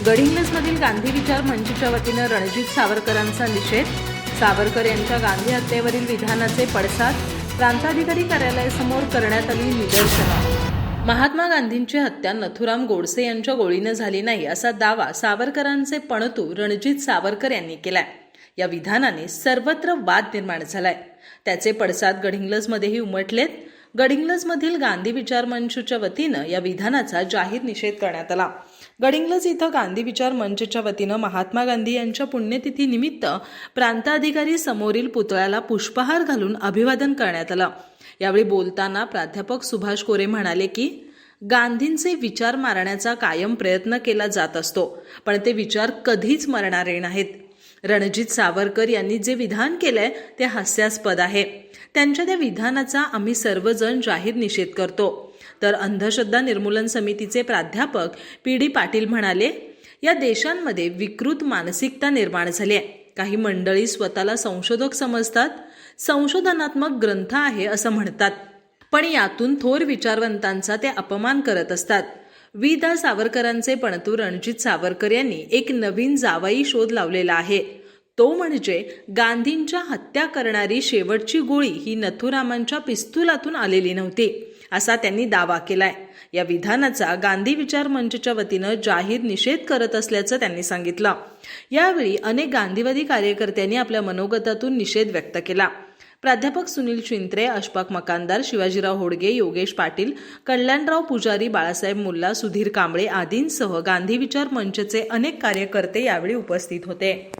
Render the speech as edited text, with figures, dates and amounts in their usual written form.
गडिंग्लजमधील गांधी विचार मंचच्या वतीनं रणजित सावरकरांचा निषेध. सावरकर यांच्या गांधी हत्येवरील विधानाचे पडसाद. प्रांताधिकारी कार्यालयासमोर करण्यात आली निदर्शनं. महात्मा गांधींची हत्या नथुराम गोडसे यांच्या गोळीनं झाली नाही असा दावा सावरकरांचे पणतू रणजित सावरकर यांनी केलाय. या विधानाने सर्वत्र वाद निर्माण झालाय. त्याचे पडसाद गडिंग्लजमध्येही उमटलेत. गडिंग्लजमधील गांधी विचार मंचच्या वतीनं या विधानाचा जाहीर निषेध करण्यात आला. गडिंग्लज इथं गांधी विचार मंचच्या वतीनं महात्मा गांधी यांच्या पुण्यतिथी निमित्त प्रांताधिकारी समोरील पुतळ्याला पुष्पहार घालून अभिवादन करण्यात आलं. यावेळी बोलताना प्राध्यापक सुभाष कोरे म्हणाले की गांधींचे विचार मारण्याचा कायम प्रयत्न केला जात असतो, पण ते विचार कधीच मरणारे नाहीत. रणजित सावरकर यांनी जे विधान केलंय ते हास्यास्पद आहे. त्यांच्या त्या विधानाचा आम्ही सर्वजण जाहीर निषेध करतो. तर अंधश्रद्धा निर्मूलन समितीचे प्राध्यापक PD पाटील म्हणाले, या देशांमध्ये विकृत मानसिकता निर्माण झाली आहे. काही मंडळी स्वतःला संशोधक समजतात, संशोधनात्मक ग्रंथ आहे असं म्हणतात, पण यातून थोर विचारवंतांचा ते अपमान करत असतात. वि.दा. सावरकरांचे पणतू रणजित सावरकर यांनी एक नवीन जावाई शोध लावलेला आहे. तो म्हणजे गांधींच्या हत्या करणारी शेवटची गोळी ही नथुरामांच्या पिस्तुलातून आलेली नव्हती, असा त्यांनी दावा केलाय. या विधानाचा गांधी विचार मंचच्या वतीनं जाहीर निषेध करत असल्याचं त्यांनी सांगितलं. यावेळी अनेक गांधीवादी कार्यकर्त्यांनी आपल्या मनोगतातून निषेध व्यक्त केला. प्राध्यापक सुनील चिंत्रे, अशफाक मकानदार, शिवाजीराव होडगे, योगेश पाटील, कल्याणराव पुजारी, बाळासाहेब मुल्ला, सुधीर कांबळे आदींसह गांधी विचार मंचचे अनेक कार्यकर्ते यावेळी उपस्थित होते.